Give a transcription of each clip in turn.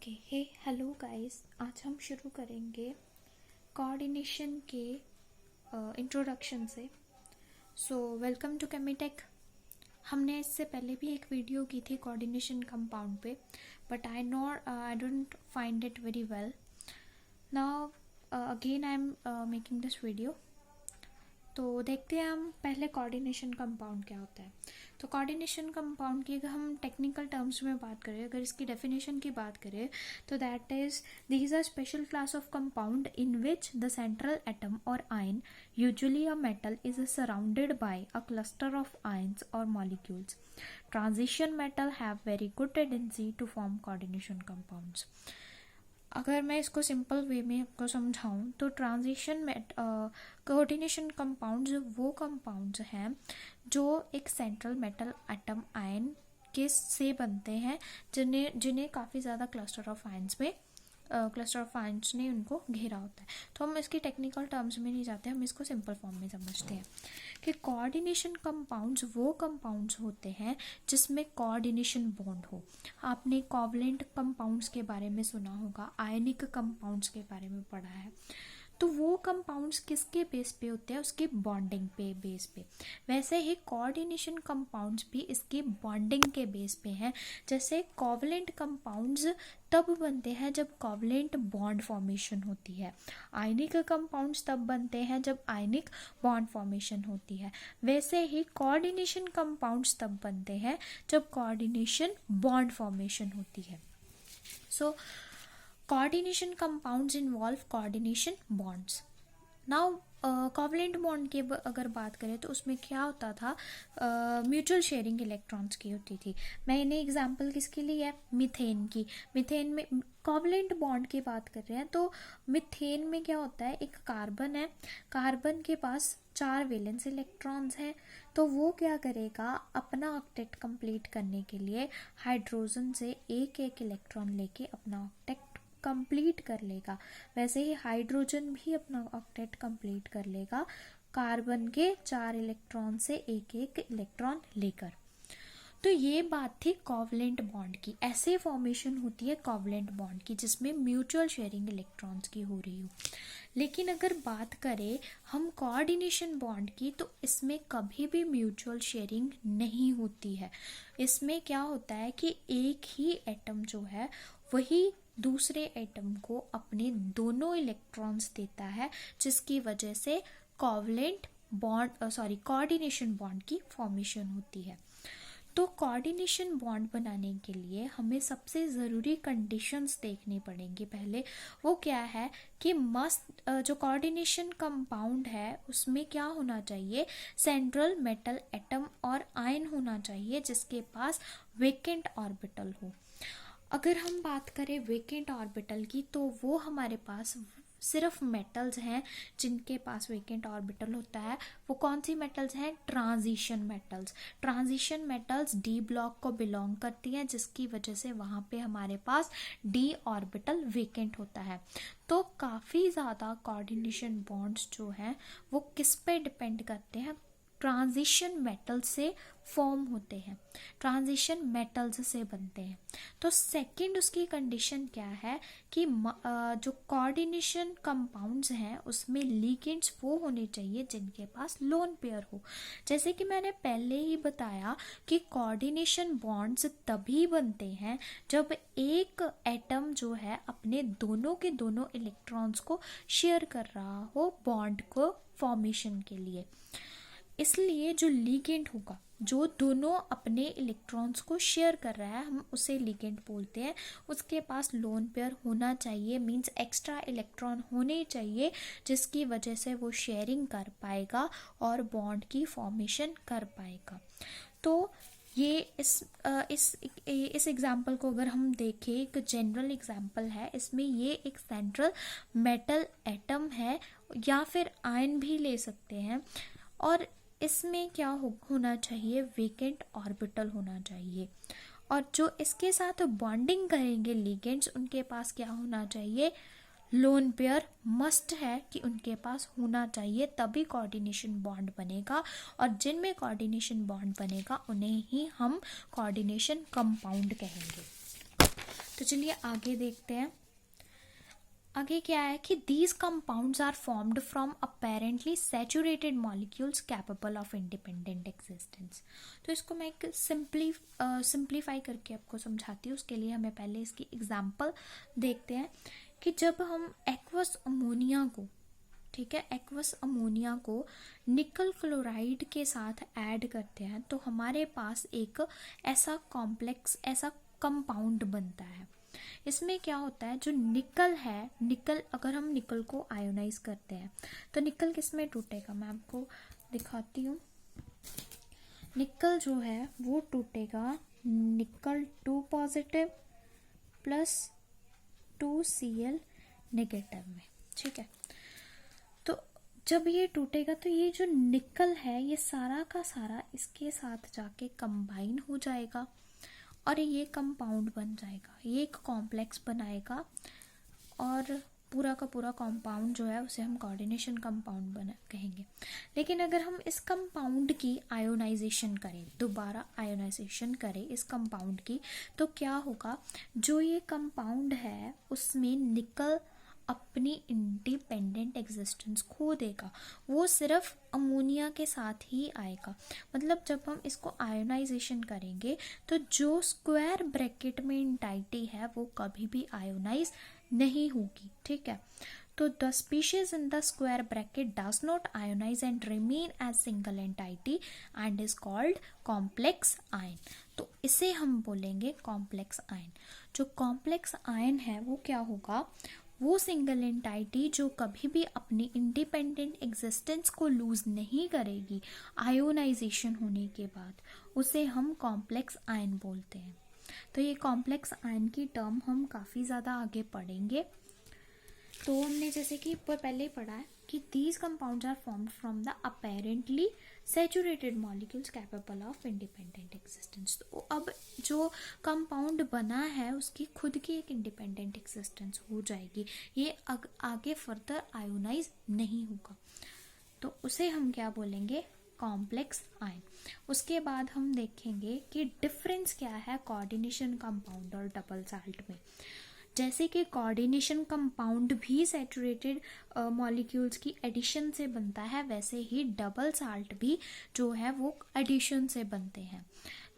Okay, हे hello guys. आज हम शुरू करेंगे कोऑर्डिनेशन के इंट्रोडक्शन से। So welcome to Chemitech. हमने इससे पहले भी एक वीडियो की थी कोऑर्डिनेशन कंपाउंड पे, but I don't find it very well. Now again I am making this video. तो देखते हैं हम पहले कोऑर्डिनेशन कंपाउंड क्या होता है। तो कोऑर्डिनेशन कंपाउंड की अगर हम टेक्निकल टर्म्स में बात करें, अगर इसकी डेफिनेशन की बात करें, तो that is these are special class of compound in which the central atom और ion, usually a metal, is surrounded by a cluster of ions और molecules. Transition metal have very good tendency to form coordination compounds. अगर मैं इसको simple way में आपको समझाऊं तो coordination compounds वो कंपाउंड्स हैं जो एक सेंट्रल मेटल एटम आयन के से बनते हैं, जिन्हें काफ़ी ज़्यादा क्लस्टर ऑफ आयन्स ने उनको घेरा होता है. तो हम इसकी टेक्निकल टर्म्स में नहीं जाते, हम इसको सिंपल फॉर्म में समझते हैं कि कोऑर्डिनेशन कंपाउंड्स वो कंपाउंड्स होते हैं जिसमें कोऑर्डिनेशन बॉन्ड हो. आपने कोवलेंट कंपाउंड्स के बारे में सुना होगा, आयनिक कंपाउंड्स के बारे में पढ़ा है. तो वो कंपाउंड्स किसके बेस पे होते हैं? उसके बॉन्डिंग पे बेस पे. वैसे ही कोऑर्डिनेशन कंपाउंड्स भी इसके बॉन्डिंग के बेस पे हैं. जैसे कोवलेंट कंपाउंड्स तब बनते हैं जब कोवलेंट बॉन्ड फॉर्मेशन होती है. आयनिक कंपाउंड्स तब बनते हैं जब आयनिक बॉन्ड फॉर्मेशन होती है. वैसे ही कोऑर्डिनेशन कंपाउंड्स तब बनते हैं जब कोऑर्डिनेशन बॉन्ड फॉर्मेशन होती है. सो coordination compounds involve coordination bonds. Now covalent bond की अगर बात करें तो उसमें क्या होता था, म्यूचुअल शेयरिंग इलेक्ट्रॉन्स की होती थी. मैंने एग्जांपल किसकी ली है? मीथेन की. मीथेन में कोवलेंट बॉन्ड की बात कर रहे हैं तो मीथेन में क्या होता है, एक कार्बन है, कार्बन के पास 4 वैलेंस इलेक्ट्रॉन्स हैं. तो वो क्या करेगा, अपना ऑक्टेट कंप्लीट करने के लिए हाइड्रोजन से एक एक इलेक्ट्रॉन लेके अपना ऑक्टेट कंप्लीट कर लेगा. वैसे ही हाइड्रोजन भी अपना ऑक्टेट कंप्लीट कर लेगा कार्बन के 4 इलेक्ट्रॉन से एक एक इलेक्ट्रॉन लेकर. तो ये बात थी कोवलेंट बॉन्ड की. ऐसे फॉर्मेशन होती है कोवलेंट बॉन्ड की जिसमें म्यूचुअल शेयरिंग इलेक्ट्रॉन्स की हो रही हो. लेकिन अगर बात करें हम कोऑर्डिनेशन बॉन्ड की, तो इसमें कभी भी म्यूचुअल शेयरिंग नहीं होती है. इसमें क्या होता है कि एक ही एटम जो है वही दूसरे एटम को अपने दोनों इलेक्ट्रॉन्स देता है, जिसकी वजह से कोऑर्डिनेशन बॉन्ड की फॉर्मेशन होती है. तो कोऑर्डिनेशन बॉन्ड बनाने के लिए हमें सबसे ज़रूरी कंडीशंस देखनी पड़ेंगी. पहले वो क्या है कि जो कोऑर्डिनेशन कंपाउंड है उसमें क्या होना चाहिए, सेंट्रल मेटल एटम और आयन होना चाहिए जिसके पास वेकेंट ऑर्बिटल हो. अगर हम बात करें वेकेंट ऑर्बिटल की, तो वो हमारे पास सिर्फ मेटल्स हैं जिनके पास वेकेंट ऑर्बिटल होता है. वो कौन सी मेटल्स हैं? Transition metals. Transition metals D block को बिलोंग करती हैं, जिसकी वजह से वहाँ पे हमारे पास डी ऑर्बिटल वेकेंट होता है. तो काफ़ी ज़्यादा कोऑर्डिनेशन बॉन्ड्स जो हैं वो किस पे डिपेंड करते हैं? ट्रांजिशन मेटल से फॉर्म होते हैं, ट्रांजिशन मेटल्स से बनते हैं. तो सेकंड उसकी कंडीशन क्या है कि जो कोऑर्डिनेशन कंपाउंड्स हैं उसमें लिगेंड्स वो होने चाहिए जिनके पास लोन पेयर हो. जैसे कि मैंने पहले ही बताया कि कोऑर्डिनेशन बॉन्ड्स तभी बनते हैं जब एक एटम जो है अपने दोनों के दोनों इलेक्ट्रॉन्स को शेयर कर रहा हो बॉन्ड को फॉर्मेशन के लिए. इसलिए जो लिगेंड होगा, जो दोनों अपने इलेक्ट्रॉन्स को शेयर कर रहा है, हम उसे लिगेंड बोलते हैं. उसके पास लोन पेयर होना चाहिए, मींस एक्स्ट्रा इलेक्ट्रॉन होने चाहिए, जिसकी वजह से वो शेयरिंग कर पाएगा और बॉन्ड की फॉर्मेशन कर पाएगा. तो ये इस एग्जाम्पल को अगर हम देखें, एक जनरल एग्जाम्पल है, इसमें ये एक सेंट्रल मेटल एटम है या फिर आयन भी ले सकते हैं. और इसमें क्या होना चाहिए? वेकेंट ऑर्बिटल होना चाहिए. और जो इसके साथ बॉन्डिंग करेंगे लिगेंड्स, उनके पास क्या होना चाहिए? लोन पेयर मस्ट है कि उनके पास होना चाहिए, तभी कोऑर्डिनेशन बॉन्ड बनेगा. और जिनमें कोऑर्डिनेशन बॉन्ड बनेगा उन्हें ही हम कोऑर्डिनेशन कंपाउंड कहेंगे. तो चलिए आगे देखते हैं। आगे क्या है कि these compounds are formed from apparently saturated molecules capable of independent existence. तो इसको मैं एक सिंप्लीफाई करके आपको समझाती हूँ। उसके लिए हमें पहले इसकी एग्जांपल देखते हैं कि जब हम एक्वस अमोनिया को, ठीक है, एक्वस अमोनिया को निकल क्लोराइड के साथ ऐड करते हैं तो हमारे पास एक ऐसा कॉम्प्लेक्स, ऐसा कंपाउंड बनता है। इसमें क्या होता है, जो निकल है, निकल अगर हम निकल को आयोनाइज करते हैं तो निकल किस में टूटेगा, मैं आपको दिखाती हूँ। निकल जो है वो टूटेगा निकल 2 पॉजिटिव प्लस 2Cl नेगेटिव में, ठीक है। तो जब ये टूटेगा तो ये जो निकल है ये सारा का सारा इसके साथ जाके कंबाइन हो जाएगा और ये कंपाउंड बन जाएगा, ये एक कॉम्प्लेक्स बनाएगा और पूरा का पूरा कंपाउंड जो है उसे हम कोऑर्डिनेशन कंपाउंड बना कहेंगे। लेकिन अगर हम इस कंपाउंड की आयोनाइजेशन करें, दोबारा आयोनाइजेशन करें इस कंपाउंड की, तो क्या होगा, जो ये कंपाउंड है उसमें निकल अपनी इंडिपेंडेंट एग्जिस्टेंस खो देगा, वो सिर्फ अमोनिया के साथ ही आएगा। मतलब जब हम इसको आयोनाइजेशन करेंगे तो जो स्क्वायर ब्रैकेट में एंटाइटी है वो कभी भी आयोनाइज नहीं होगी, ठीक है। तो the species in the square bracket does not ionise and remain as single entity and is called complex ion. तो इसे हम बोलेंगे कॉम्प्लेक्स आयन। जो कॉम्प्लेक्स आयन है वो क्या होगा, वो सिंगल एंटाइटी जो कभी भी अपनी इंडिपेंडेंट एग्जिस्टेंस को लूज नहीं करेगी आयोनाइजेशन होने के बाद, उसे हम कॉम्प्लेक्स आयन बोलते हैं। तो ये कॉम्प्लेक्स आयन की टर्म हम काफ़ी ज़्यादा आगे पढ़ेंगे। तो हमने जैसे कि पहले ही पढ़ा है कि these compounds are formed from the apparently saturated molecules capable of independent existence. तो अब जो कंपाउंड बना है उसकी खुद की एक इंडिपेंडेंट एग्जिस्टेंस हो जाएगी, ये आगे फर्दर आयोनाइज नहीं होगा, तो उसे हम क्या बोलेंगे, कॉम्प्लेक्स आयन। उसके बाद हम देखेंगे कि डिफरेंस क्या है कोऑर्डिनेशन कंपाउंड और डबल साल्ट में। जैसे कि कोऑर्डिनेशन कंपाउंड भी सैचुरेटेड मॉलिक्यूल्स की एडिशन से बनता है, वैसे ही डबल साल्ट भी जो है वो एडिशन से बनते हैं।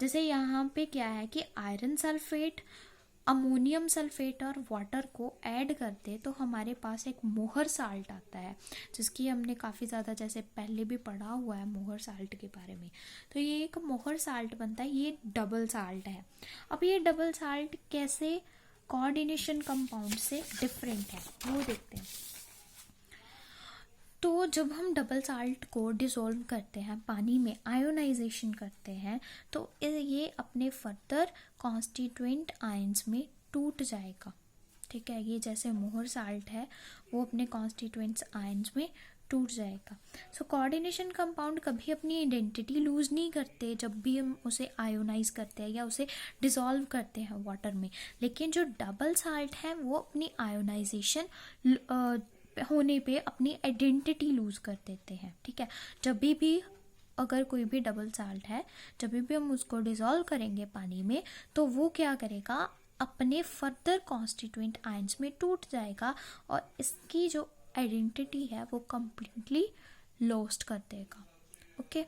जैसे यहाँ पे क्या है कि आयरन सल्फेट, अमोनियम सल्फेट और वाटर को ऐड करते तो हमारे पास एक मोहर साल्ट आता है, जिसकी हमने काफ़ी ज़्यादा जैसे पहले भी पढ़ा हुआ है मोहर साल्ट के बारे में। तो ये एक मोहर साल्ट बनता है, ये डबल साल्ट है। अब ये डबल साल्ट कैसे कोऑर्डिनेशन कंपाउंड से डिफरेंट है वो देखते हैं। तो जब हम डबल साल्ट को डिसॉल्व करते हैं, पानी में आयोनाइजेशन करते हैं, तो ये अपने फर्दर कॉन्स्टिट्यूएंट आयंस में टूट जाएगा, ठीक है। ये जैसे मोहर साल्ट है वो अपने कॉन्स्टिट्यूएंट्स आयंस में टूट जाएगा। सो कोऑर्डिनेशन कंपाउंड कभी अपनी आइडेंटिटी लूज नहीं करते जब भी हम उसे आयोनाइज करते हैं या उसे डिसॉल्व करते हैं वाटर में। लेकिन जो डबल साल्ट है वो अपनी आयोनाइजेशन होने पे अपनी आइडेंटिटी लूज कर देते हैं, ठीक है। जब भी अगर कोई भी डबल साल्ट है, जब भी हम उसको डिसॉल्व करेंगे पानी में, तो वो क्या करेगा, अपने फर्दर कॉन्स्टिट्यूएंट आयंस में टूट जाएगा और इसकी जो आइडेंटिटी है वो कंप्लीटली लॉस्ट कर देगा, ओके।